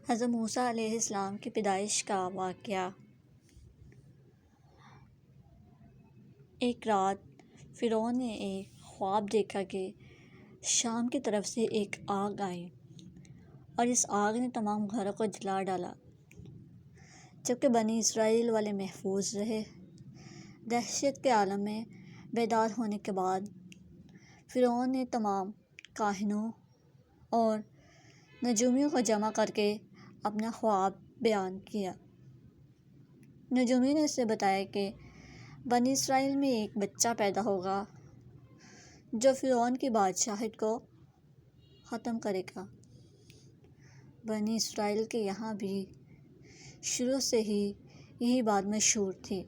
حضرت موسیٰ علیہ السلام کی پیدائش کا واقعہ۔ ایک رات فرعون نے ایک خواب دیکھا کہ شام کی طرف سے ایک آگ آئی اور اس آگ نے تمام گھروں کو جلا ڈالا، جبکہ بنی اسرائیل والے محفوظ رہے۔ دہشت کے عالم میں بیدار ہونے کے بعد فرعون نے تمام کاہنوں اور نجومیوں کو جمع کر کے اپنا خواب بیان کیا۔ نجومی نے اسے بتایا کہ بنی اسرائیل میں ایک بچہ پیدا ہوگا جو فرعون کی بادشاہت کو ختم کرے گا۔ بنی اسرائیل کے یہاں بھی شروع سے ہی یہی بات مشہور تھی،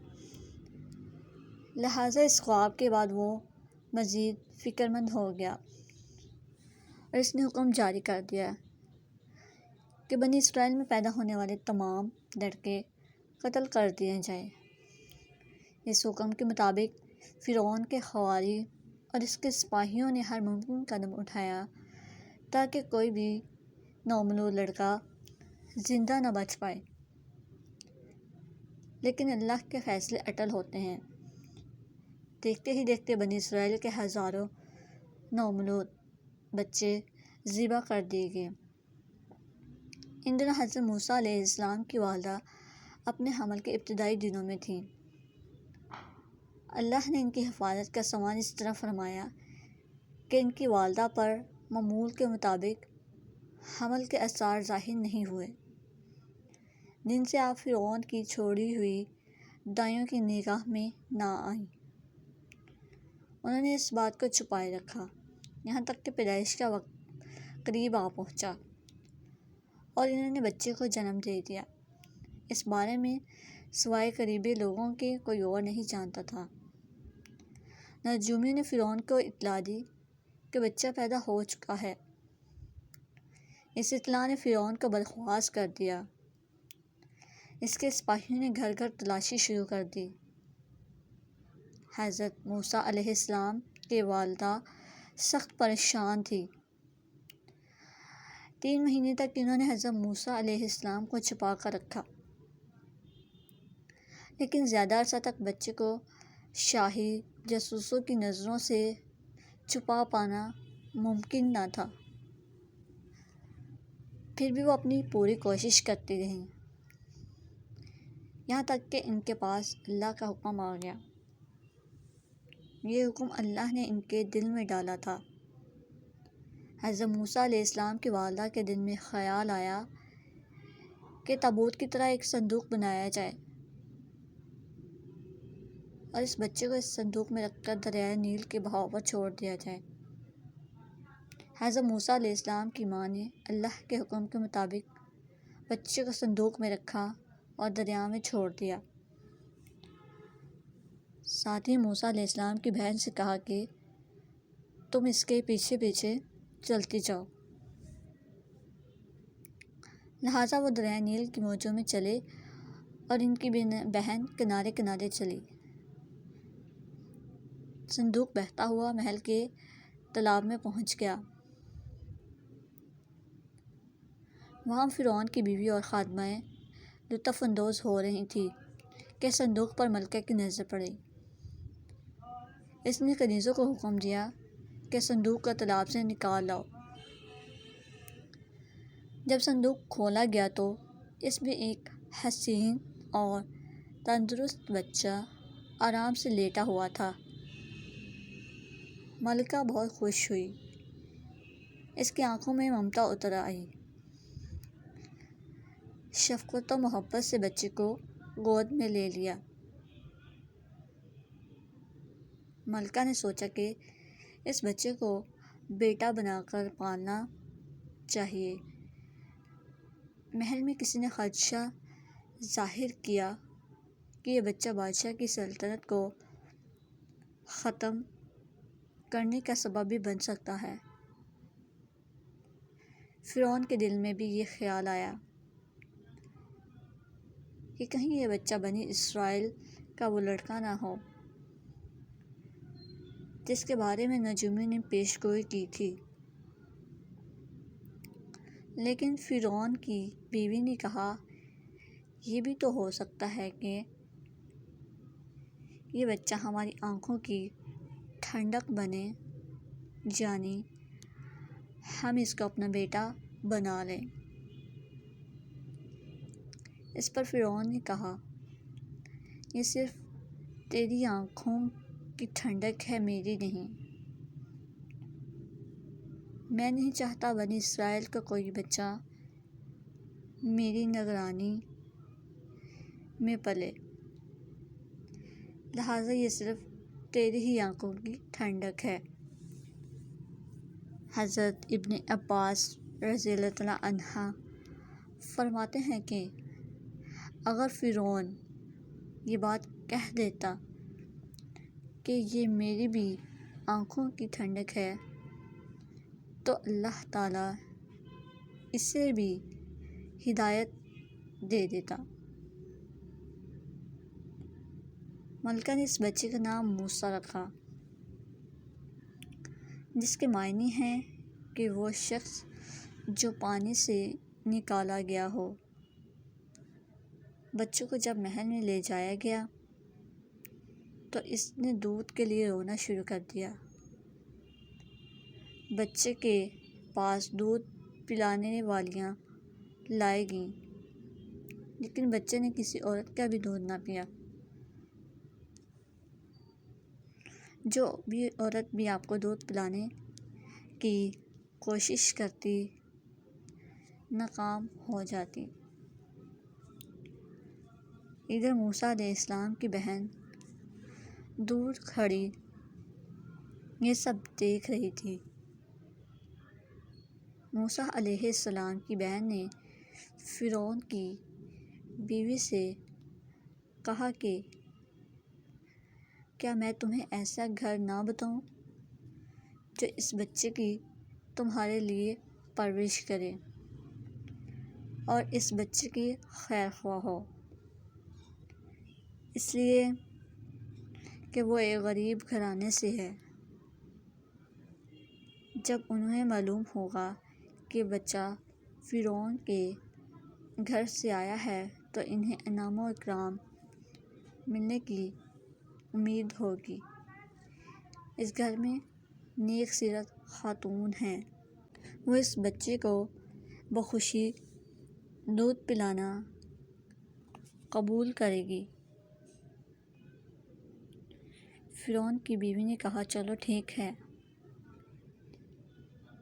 لہٰذا اس خواب کے بعد وہ مزید فکر مند ہو گیا اور اس نے حکم جاری کر دیا کہ بنی اسرائیل میں پیدا ہونے والے تمام لڑکے قتل کر دیے جائیں۔ اس حکم کے مطابق فرعون کے حواری اور اس کے سپاہیوں نے ہر ممکن قدم اٹھایا تاکہ کوئی بھی نومولود لڑکا زندہ نہ بچ پائے، لیکن اللہ کے فیصلے اٹل ہوتے ہیں۔ دیکھتے ہی دیکھتے بنی اسرائیل کے ہزاروں نومولود بچے ذبح کر دیے گئے۔ ان دنوں حضرت موسیٰ علیہ السلام کی والدہ اپنے حمل کے ابتدائی دنوں میں تھیں۔ اللہ نے ان کی حفاظت کا سامان اس طرح فرمایا کہ ان کی والدہ پر معمول کے مطابق حمل کے آثار ظاہر نہیں ہوئے، جن سے آپ فرعون کی چھوڑی ہوئی دائیوں کی نگاہ میں نہ آئیں۔ انہوں نے اس بات کو چھپائے رکھا یہاں تک کہ پیدائش کا وقت قریب آ پہنچا اور انہوں نے بچے کو جنم دے دیا۔ اس بارے میں سوائے قریبی لوگوں کے کوئی اور نہیں جانتا تھا۔ نجومیوں نے فرعون کو اطلاع دی کہ بچہ پیدا ہو چکا ہے۔ اس اطلاع نے فرعون کو بدحواس کر دیا۔ اس کے سپاہیوں نے گھر گھر تلاشی شروع کر دی۔ حضرت موسیٰ علیہ السلام کی والدہ سخت پریشان تھی۔ 3 مہینے تک انہوں نے حضرت موسیٰ علیہ السلام کو چھپا کر رکھا، لیکن زیادہ عرصہ تک بچے کو شاہی جاسوسوں کی نظروں سے چھپا پانا ممکن نہ تھا۔ پھر بھی وہ اپنی پوری کوشش کرتی رہیں، یہاں تک کہ ان کے پاس اللہ کا حکم آ گیا۔ یہ حکم اللہ نے ان کے دل میں ڈالا تھا۔ حضرت موسیٰ علیہ السلام کی والدہ کے دل میں خیال آیا کہ تابوت کی طرح ایک صندوق بنایا جائے اور اس بچے کو اس صندوق میں رکھ کر دریائے نیل کے بہاؤ پر چھوڑ دیا جائے۔ حضرت موسیٰ علیہ السلام کی ماں نے اللہ کے حکم کے مطابق بچے کو صندوق میں رکھا اور دریا میں چھوڑ دیا۔ ساتھ ہی موسیٰ علیہ السلام کی بہن سے کہا کہ تم اس کے پیچھے پیچھے چلتی جاؤ۔ لہٰذا وہ دریائے نیل کی موجوں میں چلے اور ان کی بہن کنارے کنارے چلی۔ صندوق بہتا ہوا محل کے تالاب میں پہنچ گیا۔ وہاں فرعون کی بیوی اور خادمائیں لطف اندوز ہو رہی تھیں کہ صندوق پر ملکہ کی نظر پڑی۔ اس نے کنیزوں کو حکم دیا کہ صندوق کو تالاب سے نکال لاؤ۔ جب صندوق کھولا گیا تو اس میں ایک حسین اور تندرست بچہ آرام سے لیٹا ہوا تھا۔ ملکہ بہت خوش ہوئی، اس کی آنکھوں میں ممتا اتر آئی۔ شفقت و محبت سے بچے کو گود میں لے لیا۔ ملکہ نے سوچا کہ اس بچے کو بیٹا بنا کر پالنا چاہیے۔ محل میں کسی نے خدشہ ظاہر کیا کہ یہ بچہ بادشاہ کی سلطنت کو ختم کرنے کا سبب بھی بن سکتا ہے۔ فرعون کے دل میں بھی یہ خیال آیا کہ کہیں یہ بچہ بنی اسرائیل کا وہ لڑکا نہ ہو جس کے بارے میں نجومیوں نے پیش گوئی کی تھی۔ لیکن فرعون کی بیوی نے کہا یہ بھی تو ہو سکتا ہے کہ یہ بچہ ہماری آنکھوں کی ٹھنڈک بنے، یعنی ہم اس کو اپنا بیٹا بنا لیں۔ اس پر فرعون نے کہا یہ صرف تیری آنکھوں کی ٹھنڈک ہے، میری نہیں۔ میں نہیں چاہتا بنی اسرائیل کا کوئی بچہ میری نگرانی میں پلے، لہٰذا یہ صرف تیری ہی آنکھوں کی ٹھنڈک ہے۔ حضرت ابن عباس رضی اللہ تعالیٰ عنہ فرماتے ہیں کہ اگر فرعون یہ بات کہہ دیتا کہ یہ میری بھی آنکھوں کی ٹھنڈک ہے تو اللہ تعالیٰ اسے بھی ہدایت دے دیتا۔ ملکہ نے اس بچے کا نام موسیٰ رکھا، جس کے معنی ہیں کہ وہ شخص جو پانی سے نکالا گیا ہو۔ بچوں کو جب محل میں لے جایا گیا تو اس نے دودھ کے لیے رونا شروع کر دیا۔ بچے کے پاس دودھ پلانے والیاں لائی گئیں، لیکن بچے نے کسی عورت کا بھی دودھ نہ پیا۔ جو بھی عورت بھی آپ کو دودھ پلانے کی کوشش کرتی ناکام ہو جاتی۔ ادھر موسیٰ علیہ السلام کی بہن دور کھڑی یہ سب دیکھ رہی تھی۔ موسیٰ علیہ السلام کی بہن نے فرعون کی بیوی سے کہا کہ کیا میں تمہیں ایسا گھر نہ بتاؤں جو اس بچے کی تمہارے لیے پرورش کرے اور اس بچے کی خیر خواہ ہو، اس لیے کہ وہ ایک غریب گھرانے سے ہے۔ جب انہیں معلوم ہوگا کہ بچہ فرعون کے گھر سے آیا ہے تو انہیں انعام و اکرام ملنے کی امید ہوگی۔ اس گھر میں نیک سیرت خاتون ہیں، وہ اس بچے کو بخوشی دودھ پلانا قبول کرے گی۔ فرعون کی بیوی نے کہا چلو ٹھیک ہے،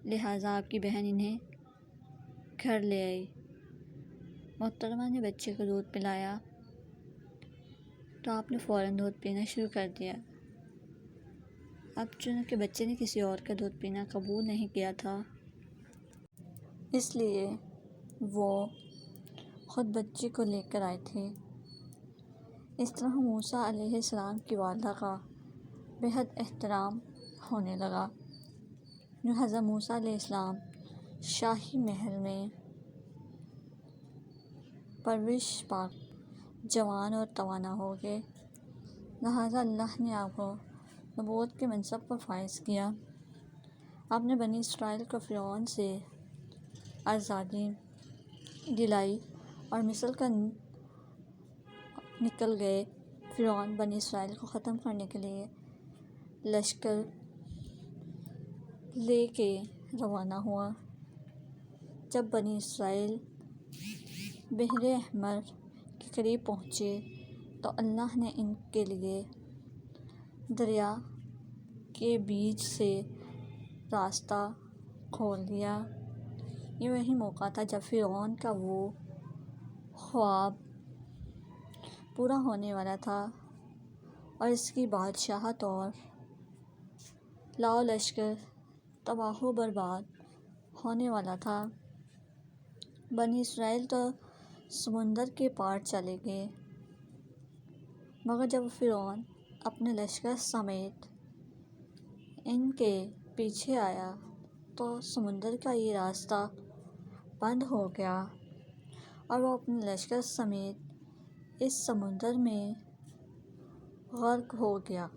لہٰذا آپ کی بہن انہیں گھر لے آئی۔ محترمہ نے بچے کو دودھ پلایا تو آپ نے فوراً دودھ پینا شروع کر دیا۔ اب چونکہ بچے نے کسی اور کا دودھ پینا قبول نہیں کیا تھا، اس لیے وہ خود بچے کو لے کر آئے تھے۔ اس طرح موسیٰ علیہ السلام کی والدہ کا بہت احترام ہونے لگا۔ جو حضرت موسیٰ علیہ السلام شاہی محل میں پرورش پا جوان اور توانا ہو گئے، لہٰذا اللہ نے آپ کو نبوت کے منصب پر فائز کیا۔ آپ نے بنی اسرائیل کو فرعون سے آزادی دلائی اور مصر کا نکل گئے۔ فرعون بنی اسرائیل کو ختم کرنے کے لیے لشکر لے کے روانہ ہوا۔ جب بنی اسرائیل بحر احمر کے قریب پہنچے تو اللہ نے ان کے لیے دریا کے بیچ سے راستہ کھول دیا۔ یہ وہی موقع تھا جب فرعون کا وہ خواب پورا ہونے والا تھا اور اس کی بادشاہت اور لاؤ لشکر تباہ و برباد ہونے والا تھا۔ بنی اسرائیل تو سمندر کے پار چلے گئے، مگر جب فرعون اپنے لشکر سمیت ان کے پیچھے آیا تو سمندر کا یہ راستہ بند ہو گیا اور وہ اپنے لشکر سمیت اس سمندر میں غرق ہو گیا۔